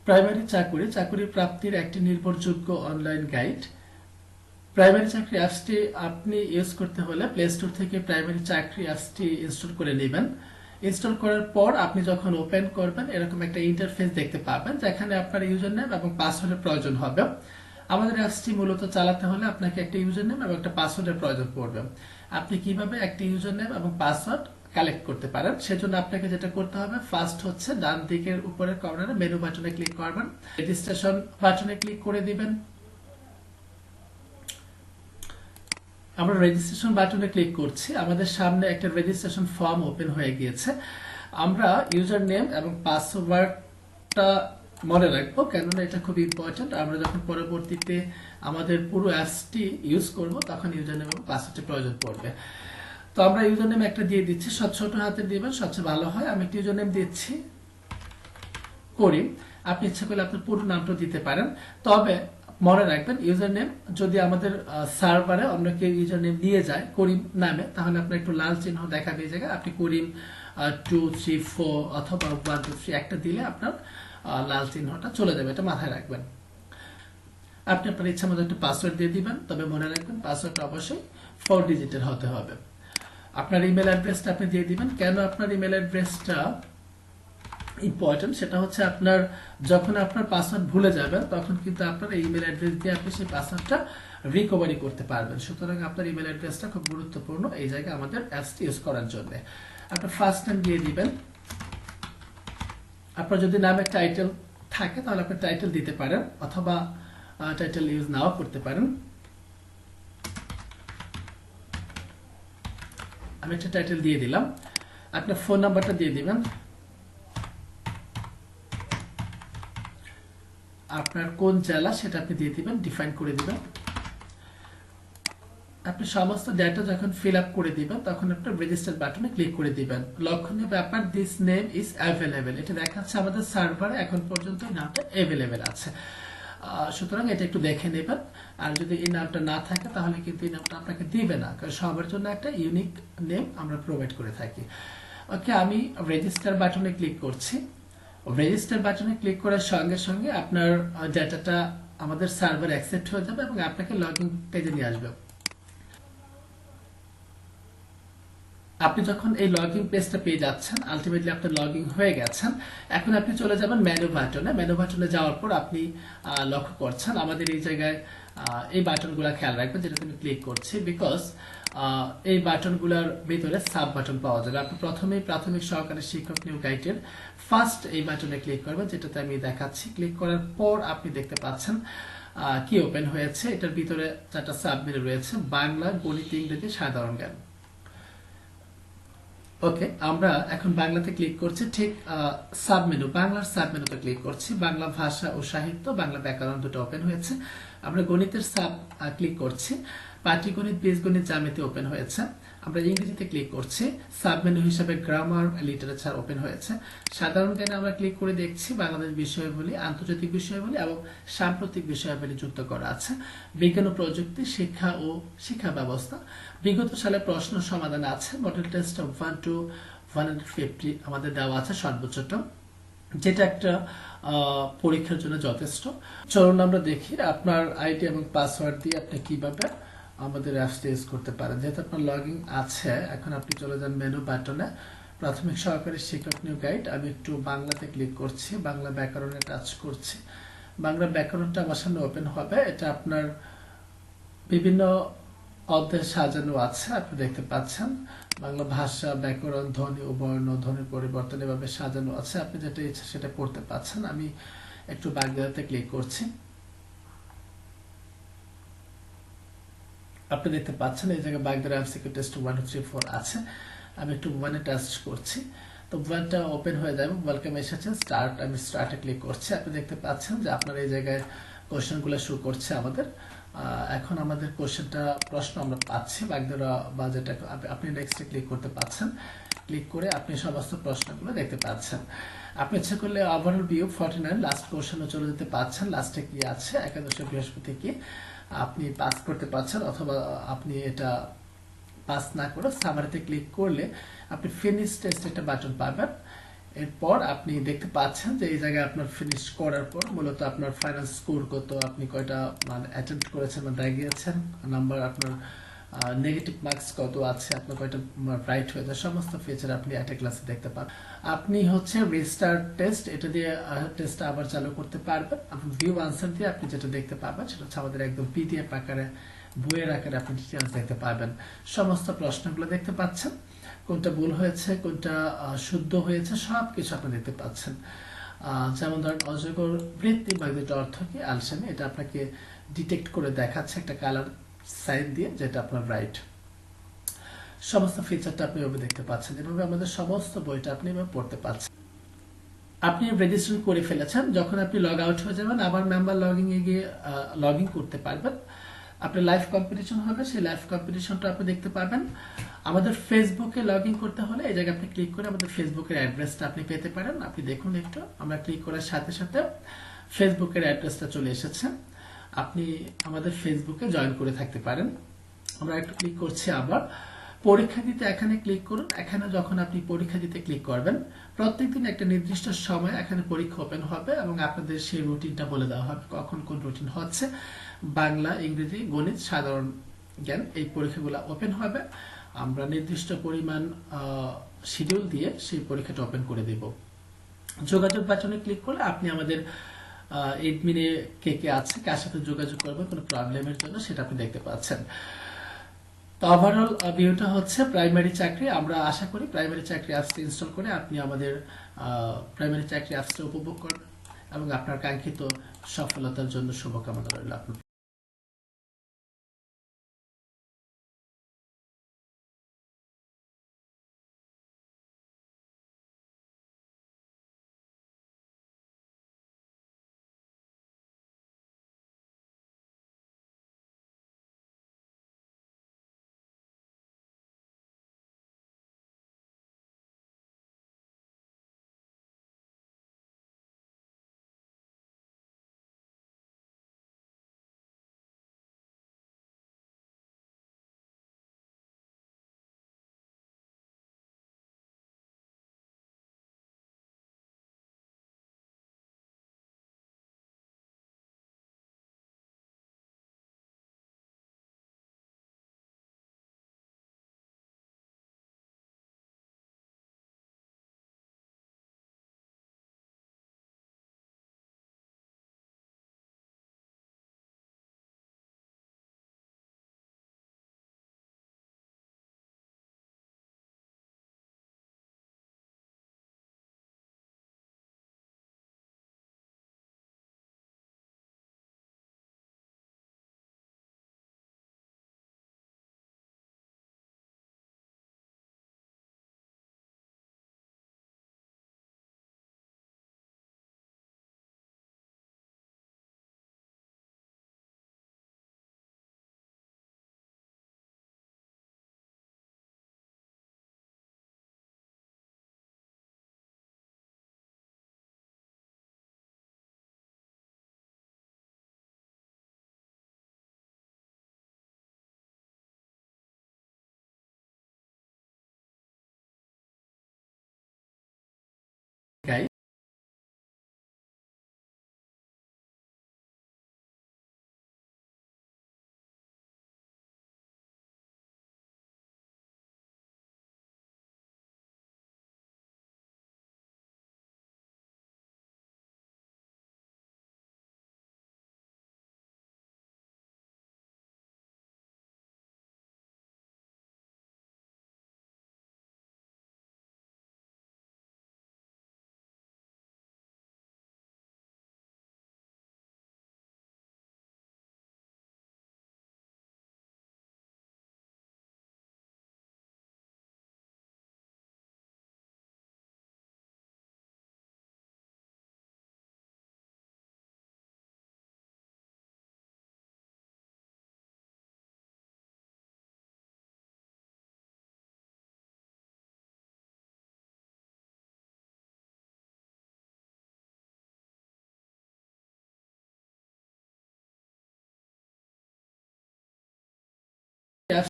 Primary চাকুরি প্রাপ্তির একটি নির্ভরযোগ্য অনলাইন গাইড। প্রাইমারি চাকরি অ্যাপসটি আপনি ইউজ করতে হলে প্লে স্টোর থেকে প্রাইমারি চাকরি অ্যাপসটি ইনস্টল করে নেবেন। ইনস্টল করার পর আপনি যখন ওপেন করবেন এরকম একটা ইন্টারফেস দেখতে পাবেন, যেখানে আপনার ইউজার নেম এবং পাসওয়ার্ডের প্রয়োজন হবে। আমাদের অ্যাপসটি মূলত চালাতে হলে আপনাকে একটা ইউজার নেম এবং একটা পাসওয়ার্ডের প্রয়োজন পড়বে। আপনি কিভাবে একটা ইউজার নেম এবং পাসওয়ার্ড কালেক্ট করতে পারেন সেজন্য আপনাকে যেটা করতে হবে, ফার্স্ট হচ্ছে ডান দিকের উপরের কর্নারে মেনু বাটনে ক্লিক করবেন, রেজিস্ট্রেশন বাটনে ক্লিক করে দিবেন। আমরা রেজিস্ট্রেশন বাটনে ক্লিক করছি, আমাদের সামনে একটা রেজিস্ট্রেশন ফর্ম ওপেন হয়ে গিয়েছে। আমরা ইউজার নেম এবং পাসওয়ার্ডটা মনে রাখবো, কেননা এটা খুব ইম্পর্টেন্ট। আমরা যখন পরবর্তীতে আমাদের পুরো অ্যাপসটি ইউজ করব তখন ইউজার নেম এবং পাসওয়ার্ডের প্রয়োজন পড়বে। তো আমরা ইউজার নেম একটা দিয়ে দিচ্ছি, ছোট হাতে দিবেন সবচেয়ে ভালো হয়। আমি একটা ইউজার নেম দিচ্ছি করিম। আপনি ইচ্ছা করলে আপনার পুরো নামটা দিতে পারেন, তবে মনে রাখবেন ইউজার নেম যদি আমাদের সার্ভারে অন্য কেউ ইউজার নেম দিয়ে যায় করিম নামে, তাহলে আপনার একটু লাল চিহ্ন দেখাবে এই জায়গায়। আপনি করিম 2 3 4 অথবা 1 2 3 একটা দিলে আপনার লাল চিহ্নটা চলে যাবে, এটা মাথায় রাখবেন। আপনি আপনার ইচ্ছা মতো একটা পাসওয়ার্ড দিয়ে দিবেন, তবে মনে রাখবেন পাসওয়ার্ডটা অবশ্যই 4 ডিজিটের হতে হবে। আপনার ইমেল অ্যাড্রেসটা আপনি দিয়ে দিবেন। কেন আপনার ইমেল অ্যাড্রেসটা ইম্পর্টেন্ট সেটা হচ্ছে, আপনার যখন আপনার পাসওয়ার্ড ভুলে যাবেন তখন কিন্তু আপনার ইমেল অ্যাড্রেস দিয়ে আপনি সেই পাসওয়ার্ডটা রিকভারি করতে পারবেন। সুতরাং আপনার ইমেল অ্যাড্রেসটা খুব গুরুত্বপূর্ণ এই জায়গায় আমাদের অ্যাপসটি ইউজ করার জন্য। আপনার ফার্স্ট নেম দিয়ে দিবেন। আপনার যদি নামে টাইটেল থাকে তাহলে আপনি টাইটেল দিতে পারেন, অথবা টাইটেল ইউজ নাও করতে পারেন। আমি একটা টাইটেল দিয়ে দিলাম। আপনার ফোন নাম্বারটা দিয়ে দিবেন। আপনার কোন জেলা সেটা আপনি দিয়ে দিবেন, ডিফাইন করে দিবেন। আপনি সমস্ত ডেটা যখন ফিল আপ করে দিবেন তখন আপনার রেজিস্টার বাটনে ক্লিক করে দিবেন। লক্ষণীয় ব্যাপার, দিস নেম ইজ অ্যাভেলেবেল, এটা দেখাচ্ছে আমাদের সার্ভারে এখন পর্যন্ত এই নামটা অ্যাভেলেবেল আছে। সুতরাং এটা একটু দেখে নেবেন। আর যদি এই নামটা না থাকে তাহলে কিন্তু এই নামটা আপনাকে দিবে না, কারণ সবার জন্য একটা ইউনিক নেম আমরা প্রোভাইড করে থাকি। ওকে, আমি রেজিস্টার বাটনে ক্লিক করছি। রেজিস্টার বাটনে ক্লিক করার সঙ্গে সঙ্গে আপনার ডেটাটা আমাদের সার্ভার অ্যাকসেপ্ট হয়ে যাবে এবং আপনাকে লগইন পেজে নিয়ে আসবে। আপনি যখন এই লগইন পেজটা পেয়ে যাচ্ছেন, আলটিমেটলি আপনি লগইন হয়ে গেছেন। এখন আপনি চলে যাবেন মেনু বাটনে। মেনু বাটনে যাওয়ার পর আপনি লক্ষ্য করছেন আমাদের এই জায়গায় এই বাটনগুলো খেয়াল রাখবেন, যেটাতে আমি ক্লিক করছি, বিকজ এই বাটনগুলোর ভিতরে সাব বাটন পাওয়া যাবে। আপনি প্রথমেই প্রাথমিক সহকারী শিক্ষক নিয়োগ গাইডের ফার্স্ট এই বাটনে ক্লিক করবেন, যেটাতে আমি দেখাচ্ছি। ক্লিক করার পর আপনি দেখতে পাচ্ছেন কি ওপেন হয়েছে। এটার ভিতরে 4টা সাব মেনু রয়েছে, বাংলা, গণিত, ইংরেজি, সাধারণ জ্ঞান। ওকে, আমরা এখন বাংলাতে ক্লিক করছি। ঠিক সাব মেনু, বাংলার সাব মেনুতে ক্লিক করছি। বাংলা ভাষা ও সাহিত্য, বাংলা ব্যাকরণ দুটো ওপেন হয়েছে। আমরা গণিতের সাব ক্লিক করছি। পাটিগণিত, বীজগণিত, জ্যামিতি ওপেন হয়েছে। আমরা ইংরেজিতে ক্লিক করছি। সাব মেনু হিসাবে গ্রামার, লিটারেচার ওপেন হয়েছে। সাধারণ জ্ঞানে আমরা ক্লিক করে দেখছি বাংলাদেশ বিষয়াবলী, আন্তর্জাতিক বিষয়াবলী এবং সাম্প্রতিক বিষয়াবলী যুক্ত করা আছে। বিজ্ঞান ও প্রযুক্তি, শিক্ষা ও শিক্ষা ব্যবস্থা, বিগত সালে প্রশ্ন সমাধান আছে। মডেল টেস্ট অফ 1 to 150 আমাদের দেওয়া আছে সর্বোচ্চটা, যেটা একটা পরীক্ষার জন্য যথেষ্ট। চলুন আমরা দেখি আপনার আইডি এবং পাসওয়ার্ড দিয়ে আপনি কিভাবে আমাদের অ্যাপসটা ইউজ করতে পারেন। যেহেতু আপনার লগইন আছে, এখন আপনি চলে যান মেনু বাটনে, প্রাথমিক সহকারী শিক্ষক নিয়োগ গাইড। আমি একটু বাংলাতে ক্লিক করছি, বাংলা ব্যাকরণে টাচ করছি। বাংলা ব্যাকরণটা আমার সামনে ওপেন হবে। এটা আপনার বিভিন্ন অধ্যায় সাজানো আছে, আপনি দেখতে পাচ্ছেন। বাংলা ভাষা, ব্যাকরণ, ধ্বনি ও বর্ণ, ধ্বনির পরিবর্তন এভাবে সাজানো আছে। আপনি যেটা ইচ্ছা সেটা পড়তে পাচ্ছেন। আমি একটু বাগদাতে ক্লিক করছি। আপনি দেখতে পাচ্ছেন এই জায়গায় বাগদার এমসিকিউ টেস্ট 1 2 3 4 আছে। আমি একটু 1-এ টাচ করছি, তো 1টা ওপেন হয়ে যাবে। ওয়েলকাম এসেছে, স্টার্ট, আমি স্টার্টে ক্লিক করছি। আপনি দেখতে পাচ্ছেন যে আপনার এই জায়গায় কোশ্চেনগুলো শো করছে আমাদের। এখন আমাদের প্রশ্ন আমরা পাচ্ছি বাগদারা, বা যেটা আপনি নেক্সটে ক্লিক করতে পাচ্ছেন। ক্লিক করে আপনি সমস্ত প্রশ্নগুলো দেখতে পাচ্ছেন। আপনি ইচ্ছা করলে ওভারঅল ভিউ 49 লাস্ট কোশ্চেনে চলে যেতে পাচ্ছেন। লাস্টে কি আছে, একাদশে বৃহস্পতি কি, আপনি পাস করতে পারছেন, অথবা আপনি এটা পাস না করে সামারিতে ক্লিক করলে আপনি ফিনিশ টেস্ট একটা বাটন পাবেন। এরপর আপনি দেখতে পাচ্ছেন যে এই জায়গায় আপনার ফিনিশ করার পর মূলত আপনার ফাইনাল স্কোর কত, আপনি কয়টা মানে অ্যাটেম্প্ট করেছেন বা দাগিয়েছেন, নাম্বার আপনার নেগেটিভ মার্কস কত আছে, আপনার কয়টা রাইট হয়েছে, সমস্ত ফিচার আপনি একটা ক্লাসে দেখতে পাবেন। আপনি হচ্ছে রিস্টার্ট টেস্ট, এটা দিয়ে টেস্টটা আবার চালু করতে পারবেন। আপনি ভিউ আনসার দিয়ে আপনি যেটা দেখতে পাবেন সেটা হচ্ছে আমাদের একদম পিডিএফ আকারে, বইয়ের আকারে আপনি ডিটেলস দেখতে পাবেন। সমস্ত প্রশ্নগুলো দেখতে পাচ্ছেন, কোনটা ভুল হয়েছে, কোনটা শুদ্ধ হয়েছে, সব কিছু আপনি দেখতে পাচ্ছেন। যেমন ধরেন অজগর বৃত্তি বা দুটো অর্থ কি আলসেমি, এটা আপনাকে ডিটেক্ট করে দেখাচ্ছে একটা কালার সাইন দিয়ে, যেটা আপনার রাইট। সমস্ত ফিচারটা আপনি এভাবে দেখতে পাচ্ছেন। এভাবে আমাদের সমস্ত বইটা আপনি এভাবে পড়তে পাচ্ছেন। আপনি রেজিস্ট্রেশন করে ফেলেছেন, যখন আপনি লগ আউট হয়ে যাবেন আবার মেম্বার লগইন এ গিয়ে লগ ইন করতে পারবেন। আপনার লাইভ কম্পিটিশন হবে, সেই লাইভ কম্পিটিশনটা আপনি দেখতে পাবেন। আমাদের ফেসবুকে লগ ইন করতে হলে এই জায়গায় আপনি ক্লিক করে আমাদের ফেসবুকের অ্যাড্রেসটা আপনি পেতে পারেন। আপনি দেখুন একটু, আমরা ক্লিক করার সাথে সাথে ফেসবুকের অ্যাড্রেসটা চলে এসেছে। আপনি আমাদের ফেসবুকে জয়েন করে থাকতে পারেন। আমরা একটু ক্লিক করছি আবার। পরীক্ষা দিতে এখানে ক্লিক করুন। এখানে যখন আপনি পরীক্ষা দিতে ক্লিক করবেন, প্রত্যেকদিন একটা নির্দিষ্ট সময় এখানে পরীক্ষা ওপেন হবে এবং আপনাদের সেই রুটিনটা বলে দেওয়া হবে কখন কোন রুটিন হচ্ছে। বাংলা, ইংরেজি, গণিত, সাধারণ জ্ঞান, এই পরীক্ষাগুলো ওপেন হবে। আমরা নির্দিষ্ট পরিমাণ শিডিউল দিয়ে সেই পরীক্ষাটা ওপেন করে দেব। যোগাযোগ বাটনে ক্লিক করলে আপনি আমাদের এডমিনে কে কে আছে, কার সাথে যোগাযোগ করবেন কোনো প্রবলেমের জন্য, সেটা আপনি দেখতে পাচ্ছেন। তো ওভারঅল ভিউটা হচ্ছে প্রাইমারি চাকরি। আমরা আশা করি প্রাইমারি চাকরি অ্যাপসটি ইনস্টল করে আপনি আমাদের প্রাইমারি চাকরি অ্যাপসটা উপভোগ করবেন এবং আপনার কাঙ্ক্ষিত সফলতার জন্য শুভকামনা রইল আপনার